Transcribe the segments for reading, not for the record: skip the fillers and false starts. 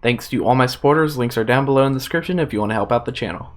Thanks to all my supporters, links are down below in the description if you want to help out the channel.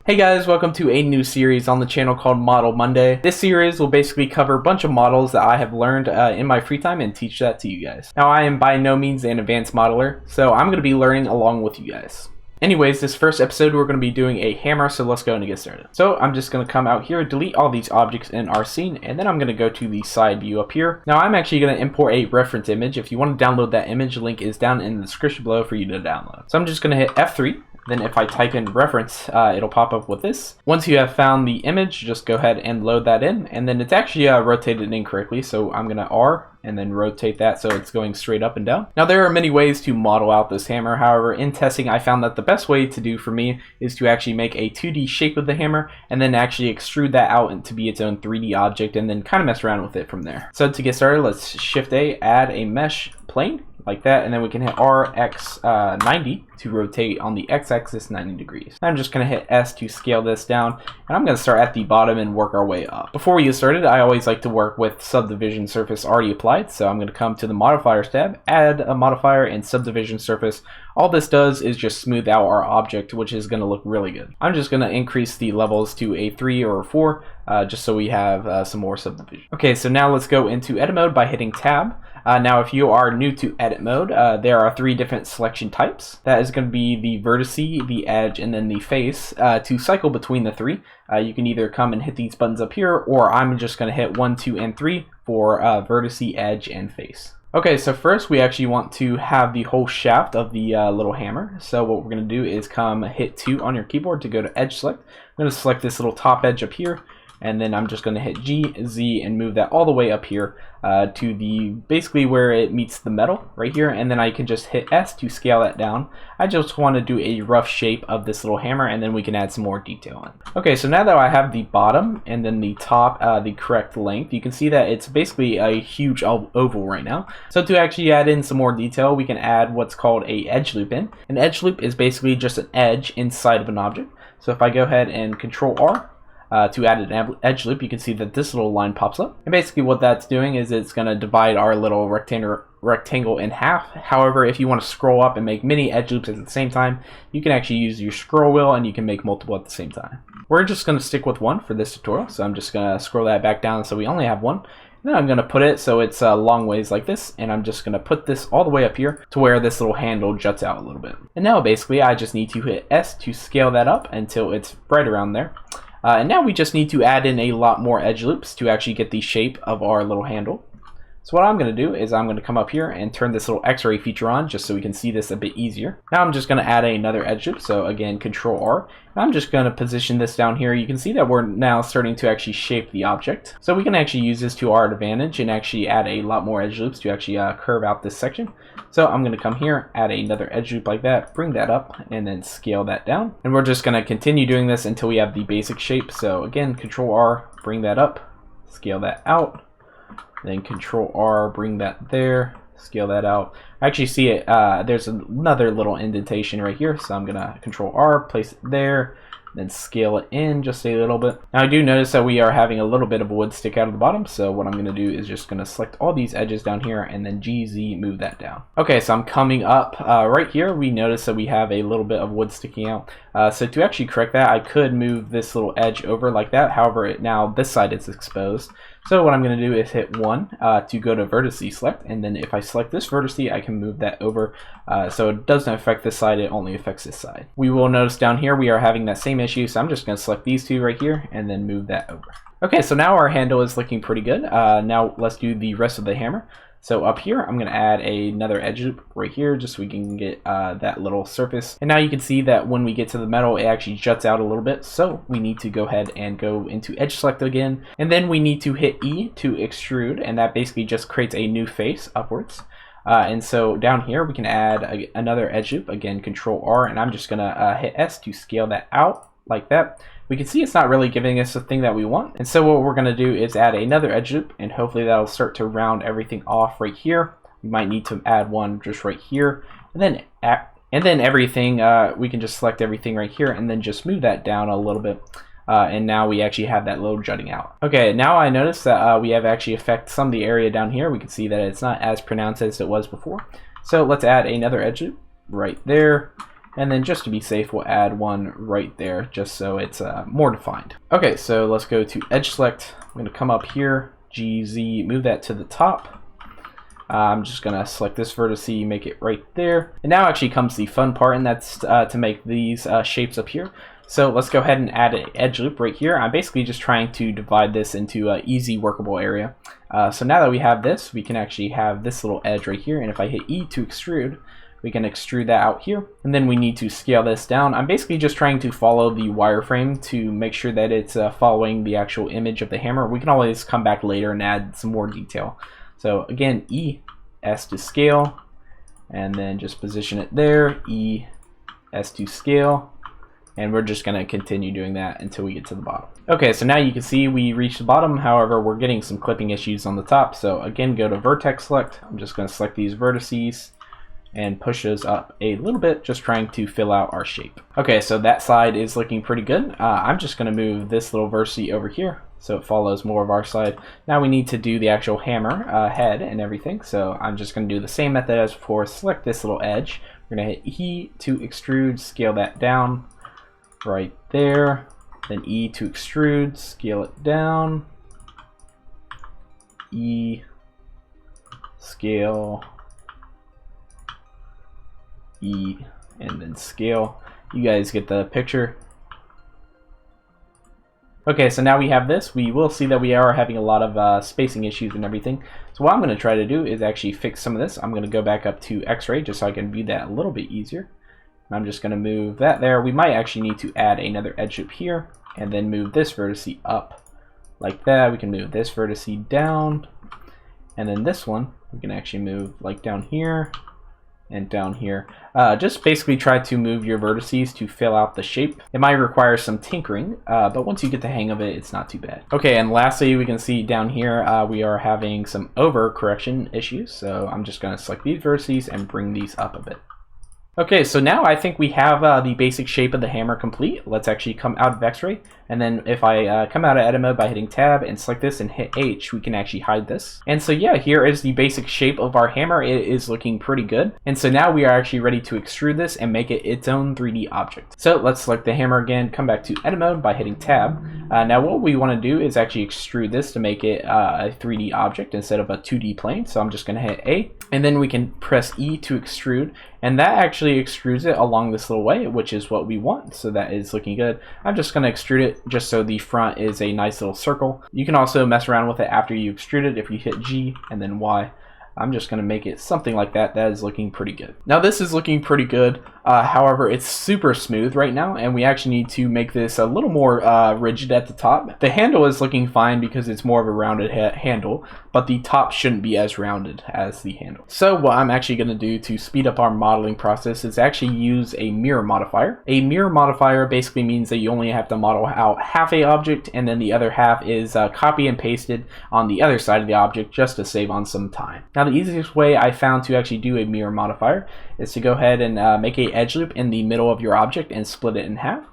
Hey guys, welcome to a new series on the channel called Model Monday. This series will basically cover a bunch of models that I have learned in my free time and teach that to you guys. Now I am by no means an advanced modeler, so I'm going to be learning along with you guys. Anyways, this first episode we're going to be doing a hammer, so let's go and get started. So I'm just going to come out here, delete all these objects in our scene, and then I'm going to go to the side view up here. Now I'm actually going to import a reference image. If you want to download that image, the link is down in the description below for you to download. So I'm just going to hit F3. Then if I type in reference, it'll pop up with this. Once you have found the image, just go ahead and load that in. And then it's actually rotated incorrectly, so I'm going to R and then rotate that so it's going straight up and down. Now there are many ways to model out this hammer. However, in testing I found that the best way to do for me is to actually make a 2D shape with the hammer and then actually extrude that out to be its own 3D object and then kind of mess around with it from there. So to get started, let's Shift A, add a mesh plane like that, and then we can hit RX 90 to rotate on the x-axis 90 degrees. I'm just going to hit S to scale this down, and I'm going to start at the bottom and work our way up. Before we get started, I always like to work with subdivision surface already applied, so I'm going to come to the modifiers tab, add a modifier and subdivision surface. All this does is just smooth out our object, which is going to look really good. I'm just going to increase the levels to a 3 or a 4, just so we have some more subdivision. Okay, so now let's go into edit mode by hitting tab. Now if you are new to edit mode, there are 3 different selection types. That is going to be the vertice, the edge, and then the face. To cycle between the 3, you can either come and hit these buttons up here, or I'm just going to hit 1, 2, and 3 for vertice, edge, and face. Okay, so first we actually want to have the whole shaft of the little hammer. So what we're going to do is come hit 2 on your keyboard to go to edge select. I'm going to select this little top edge up here, and then I'm just going to hit G, Z, and move that all the way up here to the basically where it meets the metal right here, and then I can just hit S to scale that down. I just want to do a rough shape of this little hammer, and then we can add some more detail on. Okay, so now that I have the bottom and then the top the correct length, you can see that it's basically a huge oval right now. So to actually add in some more detail, we can add what's called a edge loop in. An edge loop is basically just an edge inside of an object. So if I go ahead and Control R, to add an edge loop, you can see that this little line pops up. And basically what that's doing is it's going to divide our little rectangle in half. However, if you want to scroll up and make many edge loops at the same time, you can actually use your scroll wheel and you can make multiple at the same time. We're just going to stick with 1 for this tutorial, so I'm just going to scroll that back down so we only have 1. Then I'm going to put it so it's long ways like this, and I'm just going to put this all the way up here to where this little handle juts out a little bit. And now basically I just need to hit S to scale that up until it's right around there. And now we just need to add in a lot more edge loops to actually get the shape of our little handle. So what I'm going to do is I'm going to come up here and turn this little X-ray feature on just so we can see this a bit easier. Now I'm just going to add another edge loop, so again Control R. And I'm just going to position this down here. You can see that we're now starting to actually shape the object. So we can actually use this to our advantage and actually add a lot more edge loops to actually curve out this section. So I'm going to come here, add another edge loop like that, bring that up, and then scale that down. And we're just going to continue doing this until we have the basic shape. So again, Control R, bring that up, scale that out. Then Control R, bring that there, scale that out. I actually see it, there's another little indentation right here, so I'm gonna Control R, place it there, then scale it in just a little bit. Now I do notice that we are having a little bit of wood stick out of the bottom, so what I'm gonna do is just gonna select all these edges down here and then GZ, move that down. Okay, so I'm coming up right here. We notice that we have a little bit of wood sticking out. So to actually correct that, I could move this little edge over like that. However, now this side is exposed. So what I'm going to do is hit 1 to go to vertice select, and then if I select this vertice, I can move that over. So it doesn't affect this side, it only affects this side. We will notice down here we are having that same issue, so I'm just going to select these 2 right here and then move that over. Okay, so now our handle is looking pretty good. Now let's do the rest of the hammer. So up here, I'm going to add another edge loop right here just so we can get that little surface. And now you can see that when we get to the metal, it actually juts out a little bit. So we need to go ahead and go into edge select again. And then we need to hit E to extrude, and that basically just creates a new face upwards. And so down here, we can add another edge loop, again, Control R, and I'm just going to hit S to scale that out like that. We can see it's not really giving us the thing that we want. And so what we're going to do is add another edge loop, and hopefully that'll start to round everything off right here. We might need to add one just right here. And then everything, we can just select everything right here and then just move that down a little bit. And now we actually have that load jutting out. Okay, now I notice that we have actually affected some of the area down here. We can see that it's not as pronounced as it was before. So let's add another edge loop. right there. And then just to be safe, we'll add one right there just so it's more defined. Okay, so let's go to edge select. I'm going to come up here, GZ, move that to the top. I'm just going to select this vertex, make it right there. And now actually comes the fun part, and that's to make these shapes up here. So let's go ahead and add an edge loop right here. I'm basically just trying to divide this into an easy workable area. So now that we have this, we can actually have this little edge right here. And if I hit E to extrude, we can extrude that out here. And then we need to scale this down. I'm basically just trying to follow the wireframe to make sure that it's following the actual image of the hammer. We can always come back later and add some more detail. So again, E, S to scale, and then just position it there, E, S to scale, and we're just going to continue doing that until we get to the bottom. Okay, so now you can see we reached the bottom. However, we're getting some clipping issues on the top. So again, go to vertex select. I'm just going to select these vertices and push those up a little bit, just trying to fill out our shape. Okay, so that side is looking pretty good. I'm just going to move this little vertex over here so it follows more of our side. Now we need to do the actual hammer head and everything, so I'm just going to do the same method as before. Select this little edge. We're going to hit E to extrude, scale that down right there, then E to extrude, scale it down, E, scale, E, and then scale. You guys get the picture. Okay, so now we have this. We will see that we are having a lot of spacing issues and everything. So what I'm going to try to do is actually fix some of this. I'm going to go back up to X-ray just so I can view that a little bit easier. And I'm just going to move that there. We might actually need to add another edge loop here and then move this vertex up like that. We can move this vertex down, and then this one we can actually move like down here and down here. Just basically try to move your vertices to fill out the shape. It might require some tinkering, but once you get the hang of it, it's not too bad. Okay, and lastly, we can see down here we are having some over correction issues. So I'm just going to select these vertices and bring these up a bit. Okay, so now I think we have the basic shape of the hammer complete. Let's actually come out of X-ray, and then if I come out of edit mode by hitting tab and select this and hit H, we can actually hide this. And so yeah, here is the basic shape of our hammer. It is looking pretty good. And so now we are actually ready to extrude this and make it its own 3D object. So let's select the hammer again, come back to edit mode by hitting tab. Now what we want to do is actually extrude this to make it a 3D object instead of a 2D plane. So I'm just going to hit A, and then we can press E to extrude, and that actually extrudes it along this little way, which is what we want. So that is looking good. I'm just going to extrude it just so the front is a nice little circle. You can also mess around with it after you extrude it if you hit G and then Y. I'm just going to make it something like that. That is looking pretty good. Now this is looking pretty good. However, it's super smooth right now, and we actually need to make this a little more rigid at the top. The handle is looking fine because it's more of a rounded handle, but the top shouldn't be as rounded as the handle. So what I'm actually going to do to speed up our modeling process is actually use a mirror modifier. A mirror modifier basically means that you only have to model out half a object, and then the other half is copy and pasted on the other side of the object just to save on some time. Now the easiest way I found to actually do a mirror modifier is to go ahead and make a edge loop in the middle of your object and split it in half.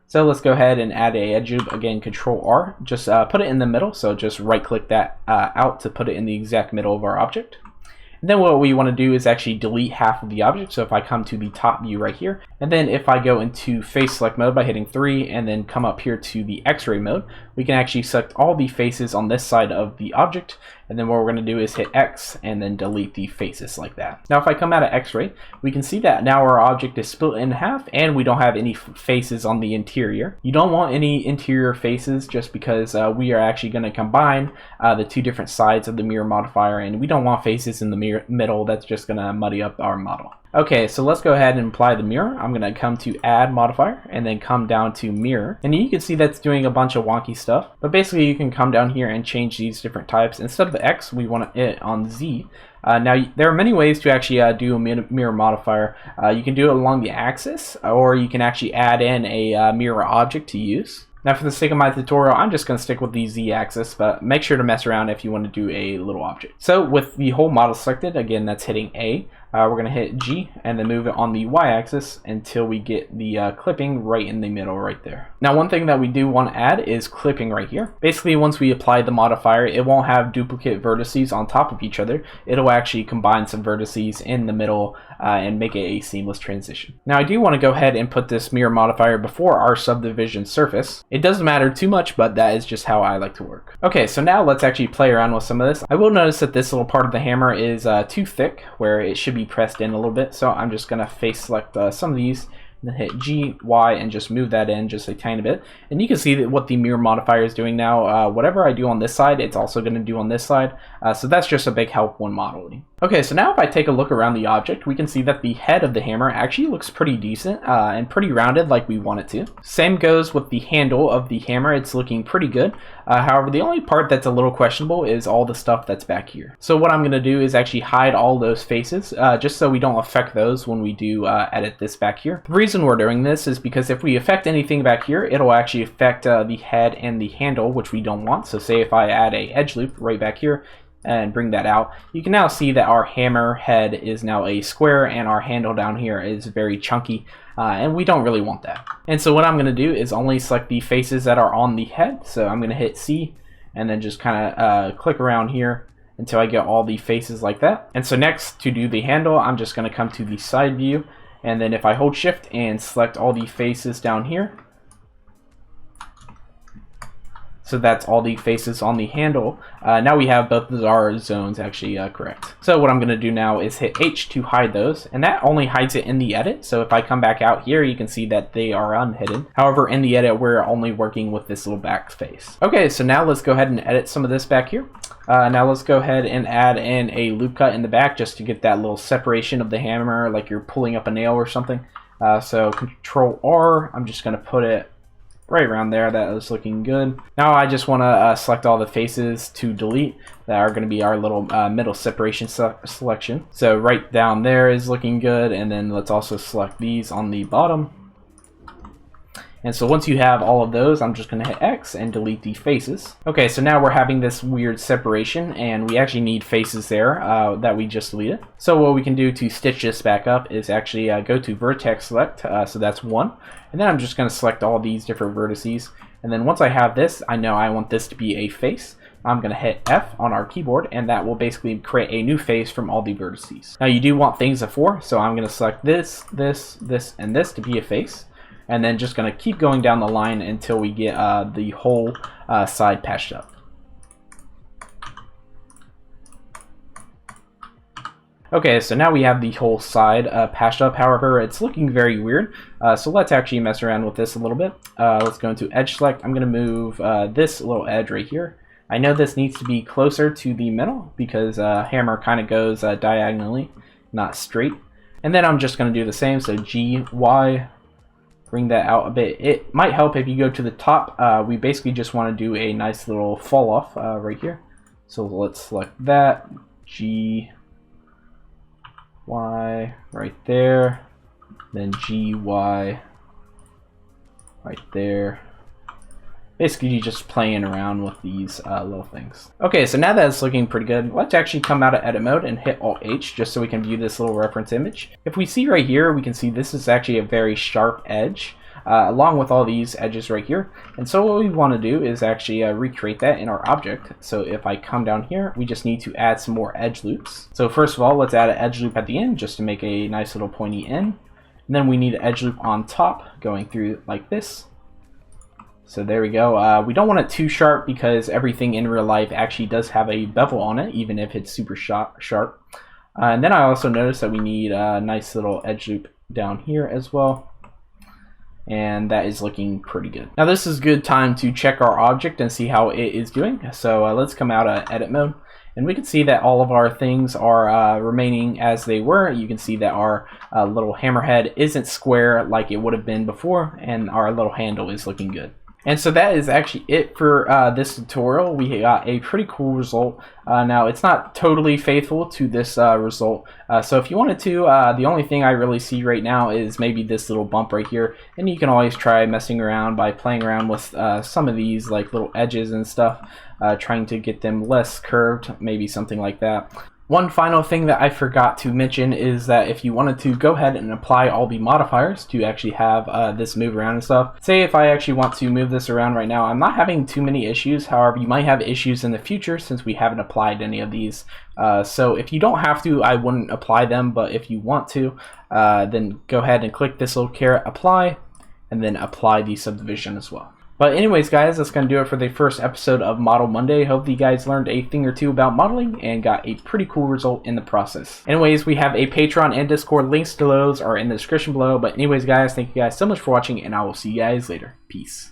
So let's go ahead and add a edge loop. Again, Control R, just put it in the middle. So just right click that out to put it in the exact middle of our object. And then what we want to do is actually delete half of the object. So if I come to the top view right here, and then if I go into face select mode by hitting 3 and then come up here to the X-ray mode, we can actually select all the faces on this side of the object. And then what we're going to do is hit X and then delete the faces like that. Now if I come out of X-ray, we can see that now our object is split in half and we don't have any faces on the interior. You don't want any interior faces just because we are actually going to combine the two different sides of the mirror modifier, and we don't want faces in the middle. That's just going to muddy up our model. Okay, so let's go ahead and apply the mirror. I'm going to come to add modifier and then come down to mirror. And you can see that's doing a bunch of wonky stuff. But basically you can come down here and change these different types. Instead of X, we want it on Z. Now there are many ways to actually do a mirror modifier. You can do it along the axis, or you can actually add in a mirror object to use. Now for the sake of my tutorial, I'm just going to stick with the Z-axis, but make sure to mess around if you want to do a little object. So with the whole model selected, again that's hitting A, we're going to hit G and then move it on the y-axis until we get the clipping right in the middle right there. Now one thing that we do want to add is clipping right here. Basically once we apply the modifier, it won't have duplicate vertices on top of each other. It'll actually combine some vertices in the middle and make it a seamless transition. Now I do want to go ahead and put this mirror modifier before our subdivision surface. It doesn't matter too much, but that is just how I like to work. Okay, so now let's actually play around with some of this. I will notice that this little part of the hammer is too thick, where it should be pressed in a little bit, so I'm just going to face select some of these, and then hit G, Y, and just move that in just a tiny bit. And you can see that what the mirror modifier is doing now. Whatever I do on this side, it's also going to do on this side. So that's just a big help when modeling. Okay, so now if I take a look around the object, we can see that the head of the hammer actually looks pretty decent and pretty rounded like we want it to. Same goes with the handle of the hammer. It's looking pretty good. However, the only part that's a little questionable is all the stuff that's back here. So what I'm going to do is actually hide all those faces just so we don't affect those when we do edit this back here. The reason we're doing this is because if we affect anything back here, it'll actually affect the head and the handle, which we don't want. So say if I add a edge loop right back here and bring that out, you can now see that our hammer head is now a square and our handle down here is very chunky, and we don't really want that. And so what I'm going to do is only select the faces that are on the head. So I'm going to hit C and then just kind of click around here until I get all the faces like that. And so next, to do the handle, I'm just going to come to the side view, and then if I hold shift and select all the faces down here, so that's all the faces on the handle. Now we have both of our zones actually correct. So what I'm going to do now is hit H to hide those, and that only hides it in the edit. So if I come back out here, you can see that they are unhidden. However, in the edit, we're only working with this little back face. Okay, so now let's go ahead and edit some of this back here. Now let's go ahead and add in a loop cut in the back just to get that little separation of the hammer like you're pulling up a nail or something. So Control R, I'm just going to put it right around there. That is looking good. Now I just want to select all the faces to delete that are going to be our little middle separation selection. So right down there is looking good, and then let's also select these on the bottom. And so once you have all of those, I'm just going to hit X and delete the faces. Okay, so now we're having this weird separation, and we actually need faces there that we just deleted. So what we can do to stitch this back up is actually go to vertex select, so that's 1. And then I'm just going to select all these different vertices. And then once I have this, I know I want this to be a face. I'm going to hit F on our keyboard, and that will basically create a new face from all the vertices. Now you do want things of 4, so I'm going to select this, this, this, and this to be a face. And then just going to keep going down the line until we get the whole side patched up. Okay, so now we have the whole side patched up. However, it's looking very weird. So let's actually mess around with this a little bit. Let's go into edge select. I'm going to move this little edge right here. I know this needs to be closer to the middle because hammer kind of goes diagonally, not straight. And then I'm just going to do the same. So G, Y. Bring that out a bit. It might help if you go to the top. We basically just want to do a nice little fall off right here. So let's select that. G, Y right there. Then G, Y right there. Basically, you're just playing around with these little things. Okay, so now that it's looking pretty good, let's actually come out of edit mode and hit Alt-H just so we can view this little reference image. If we see right here, we can see this is actually a very sharp edge, along with all these edges right here. And so what we want to do is actually recreate that in our object. So if I come down here, we just need to add some more edge loops. So first of all, let's add an edge loop at the end just to make a nice little pointy end. And then we need an edge loop on top going through like this. So there we go. We don't want it too sharp because everything in real life actually does have a bevel on it, even if it's super sharp. And then I also noticed that we need a nice little edge loop down here as well. And that is looking pretty good. Now this is a good time to check our object and see how it is doing. So let's come out of edit mode. And we can see that all of our things are remaining as they were. You can see that our little hammerhead isn't square like it would have been before, and our little handle is looking good. And so that is actually it for this tutorial. We got a pretty cool result. Now it's not totally faithful to this result. So if you wanted to, the only thing I really see right now is maybe this little bump right here. And you can always try messing around by playing around with some of these like little edges and stuff, trying to get them less curved, maybe something like that. One final thing that I forgot to mention is that if you wanted to go ahead and apply all the modifiers to actually have this move around and stuff, say if I actually want to move this around right now, I'm not having too many issues. However, you might have issues in the future since we haven't applied any of these. So if you don't have to, I wouldn't apply them, but if you want to, then go ahead and click this little caret, apply, and then apply the subdivision as well. But anyways, guys, that's going to do it for the first episode of Model Monday. Hope you guys learned a thing or two about modeling and got a pretty cool result in the process. Anyways, we have a Patreon and Discord. Links to those are in the description below. But anyways, guys, thank you guys so much for watching, and I will see you guys later. Peace.